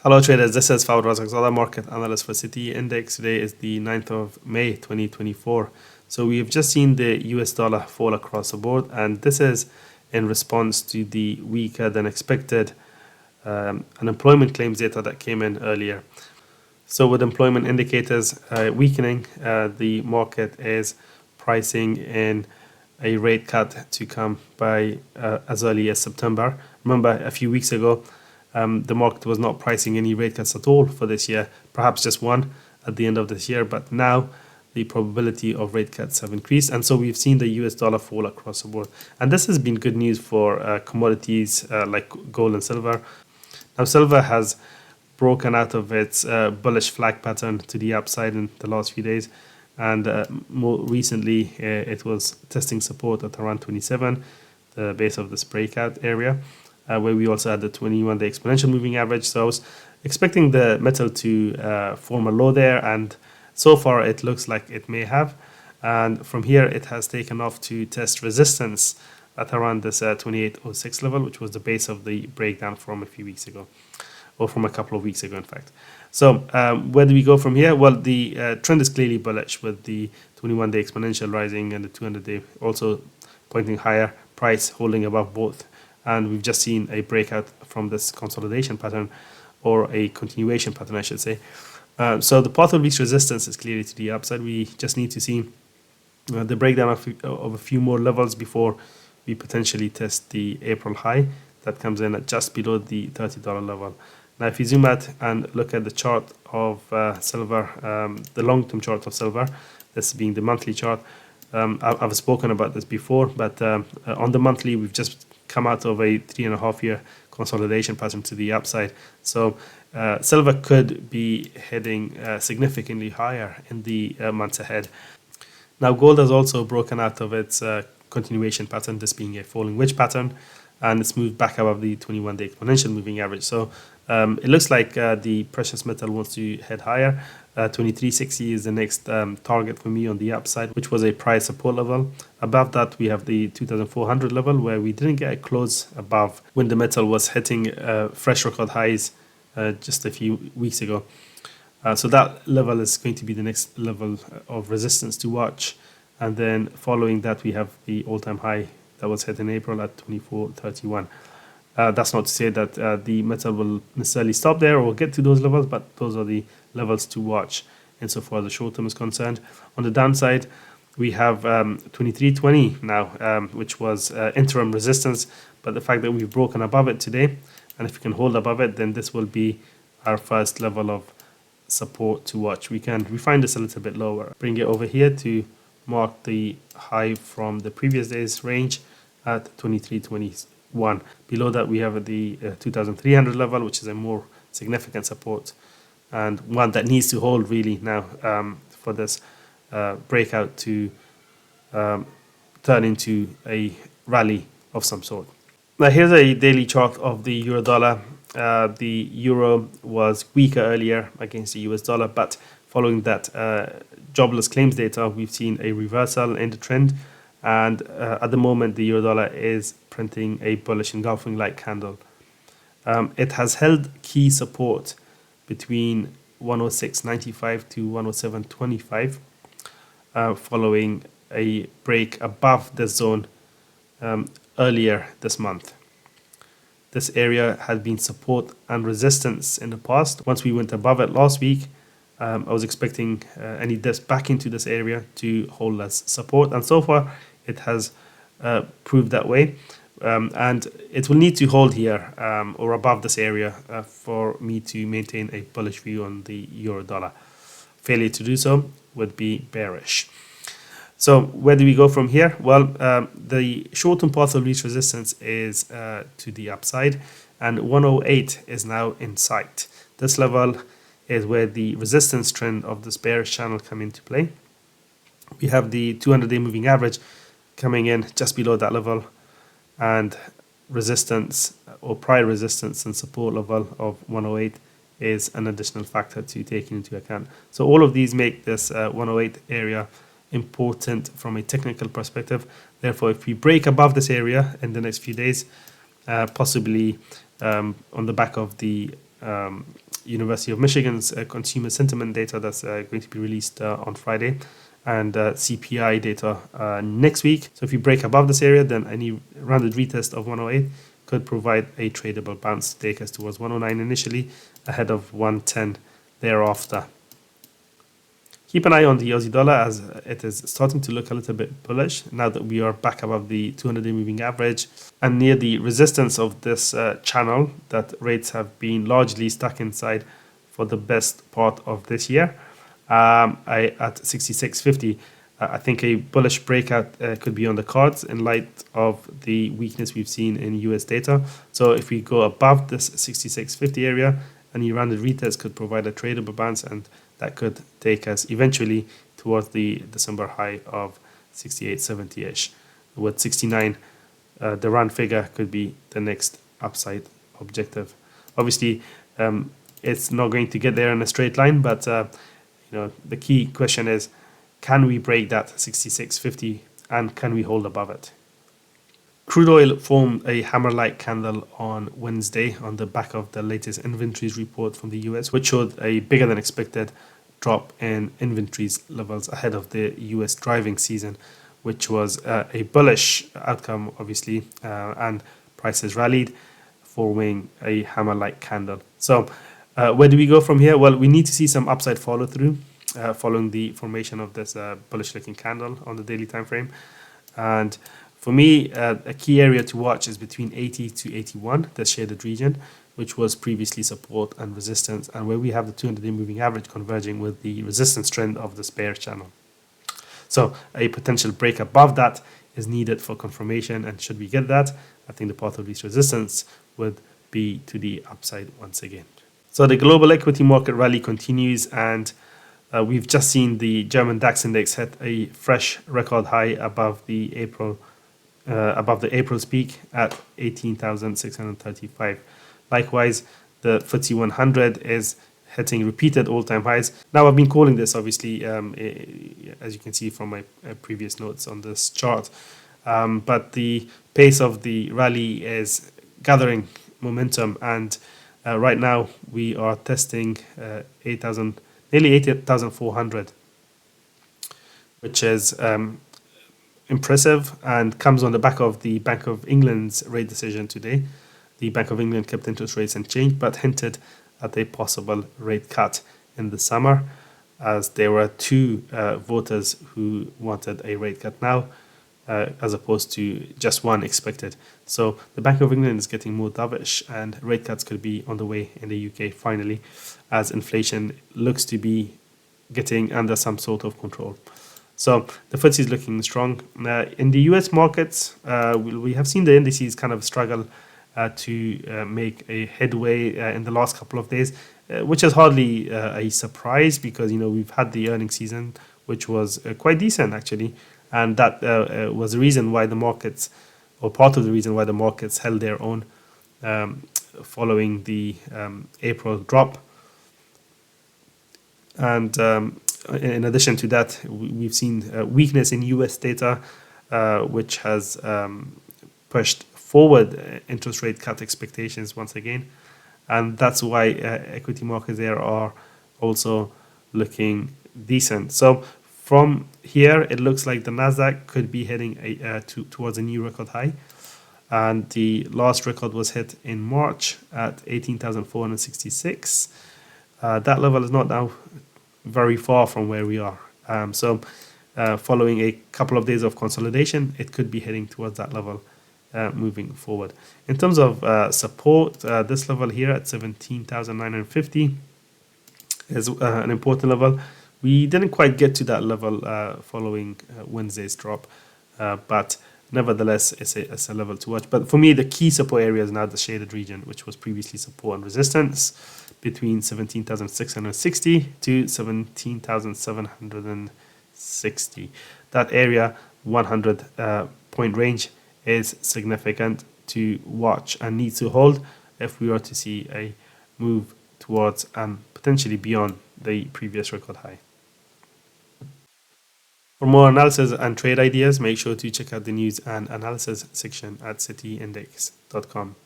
Hello traders, this is Fawad Razak, market analyst for City Index. Today is the 9th of May 2024. So we have just seen the US dollar fall across the board, and this is in response to the weaker than expected unemployment claims data that came in earlier. So with employment indicators weakening, the market is pricing in a rate cut to come by as early as September. Remember, a few weeks ago, the market was not pricing any rate cuts at all for this year, perhaps just one at the end of this year. But now the probability of rate cuts have increased. And so we've seen the US dollar fall across the board. And this has been good news for commodities like gold and silver. Now, silver has broken out of its bullish flag pattern to the upside in the last few days. And more recently, it was testing support at around 27, the base of this breakout area. Where we also had the 21-day exponential moving average. So I was expecting the metal to form a low there, and so far it looks like it may have. And from here, it has taken off to test resistance at around this 2806 level, which was the base of the breakdown from a few weeks ago, or from a couple of weeks ago, in fact. So where do we go from here? Well, the trend is clearly bullish, with the 21-day exponential rising and the 200-day also pointing higher, price holding above both. And we've just seen a breakout from this consolidation pattern, or a continuation pattern, I should say. So the path of least resistance is clearly to the upside. We just need to see the breakdown of a few more levels before we potentially test the April high that comes in at just below the $30 level. Now, if you zoom out and look at the chart of silver, the long-term chart of silver, this being the monthly chart, I've spoken about this before, but on the monthly, we've just come out of a 3.5-year consolidation pattern to the upside. So silver could be heading significantly higher in the months ahead. Now, gold has also broken out of its continuation pattern, this being a falling wedge pattern, and it's moved back above the 21-day exponential moving average. So it looks like the precious metal wants to head higher. 2360 is the next target for me on the upside, which was a price support level. Above that, we have the 2400 level, where we didn't get a close above when the metal was hitting fresh record highs just a few weeks ago. So that level is going to be the next level of resistance to watch. And then following that, we have the all-time high that was hit in April at 2431. That's not to say that the metal will necessarily stop there or get to those levels, but those are the levels to watch insofar as the short term is concerned. On the downside, we have 2320 now, which was interim resistance, but the fact that we've broken above it today, and if we can hold above it, then this will be our first level of support to watch. We can refine this a little bit lower, bring it over here to mark the high from the previous day's range at 2321. Below that, we have the 2300 level, which is a more significant support, and one that needs to hold really now for this breakout to turn into a rally of some sort. Now, here's a daily chart of the euro dollar. The euro was weaker earlier against the US dollar, but following that jobless claims data, we've seen a reversal in the trend. And at the moment, the euro dollar is printing a bullish engulfing light candle. It has held key support between 106.95 to 107.25, following a break above this zone earlier this month. This area had been support and resistance in the past. Once we went above it last week, I was expecting any dips back into this area to hold as support, and so far it has proved that way. And it will need to hold here or above this area for me to maintain a bullish view on the euro dollar. Failure to do so would be bearish. So where do we go from here? Well, the short-term path of least resistance is to the upside, and 108 is now in sight. This level is where the resistance trend of this bearish channel come into play. We have the 200-day moving average coming in just below that level, and resistance or prior resistance and support level of 108 is an additional factor to take into account. So all of these make this 108 area important from a technical perspective. Therefore, if we break above this area in the next few days, possibly on the back of the University of Michigan's consumer sentiment data that's going to be released on Friday, and CPI data next week. So if you break above this area, then any rounded retest of 108 could provide a tradable bounce to take us towards 109 initially, ahead of 110 thereafter. Keep an eye on the Aussie dollar as it is starting to look a little bit bullish now that we are back above the 200-day moving average and near the resistance of this channel that rates have been largely stuck inside for the best part of this year. At 66.50, I think a bullish breakout could be on the cards in light of the weakness we've seen in US data. So if we go above this 66.50 area, any rounded retest could provide a tradable bounce, and that could take us eventually towards the December high of 68.70-ish. With 69, the round figure could be the next upside objective. Obviously, it's not going to get there in a straight line, but the key question is, can we break that 66.50 and can we hold above it? Crude oil formed a hammer-like candle on Wednesday on the back of the latest inventories report from the US, which showed a bigger than expected drop in inventories levels ahead of the US driving season, which was a bullish outcome, obviously, and prices rallied, forming a hammer-like candle. So where do we go from here? Well, we need to see some upside follow-through following the formation of this bullish-looking candle on the daily time frame. And for me, a key area to watch is between 80 to 81, the shaded region, which was previously support and resistance, and where we have the 200-day moving average converging with the resistance trend of the bear channel. So a potential break above that is needed for confirmation, and should we get that, I think the path of least resistance would be to the upside once again. So the global equity market rally continues, and we've just seen the German DAX index hit a fresh record high above the April's peak at 18,635. Likewise, the FTSE 100 is hitting repeated all-time highs. Now, I've been calling this, obviously, as you can see from my previous notes on this chart, but the pace of the rally is gathering momentum, and right now we are testing nearly 8,400, which is impressive and comes on the back of the Bank of England's rate decision today. The Bank of England kept interest rates unchanged but hinted at a possible rate cut in the summer, as there were two voters who wanted a rate cut now, as opposed to just one expected. So the Bank of England is getting more dovish, and rate cuts could be on the way in the UK finally, as inflation looks to be getting under some sort of control. So the FTSE is looking strong. In the US markets, we have seen the indices kind of struggle to make a headway in the last couple of days, which is hardly a surprise, because we've had the earnings season, which was quite decent actually, and that was the reason why the markets, or part of the reason why the markets held their own following the April drop. And in addition to that, we've seen weakness in US data, which has pushed forward interest rate cut expectations once again. And that's why equity markets there are also looking decent. So from here, it looks like the Nasdaq could be heading towards a new record high. And the last record was hit in March at 18,466. That level is not now very far from where we are. So following a couple of days of consolidation, it could be heading towards that level moving forward. In terms of support, this level here at 17,950 is an important level. We didn't quite get to that level following Wednesday's drop, but nevertheless, it's a level to watch. But for me, the key support area is now the shaded region, which was previously support and resistance between 17,660 to 17,760. That area, 100 point range, is significant to watch and needs to hold if we were to see a move towards and potentially beyond the previous record high. For more analysis and trade ideas, make sure to check out the news and analysis section at cityindex.com.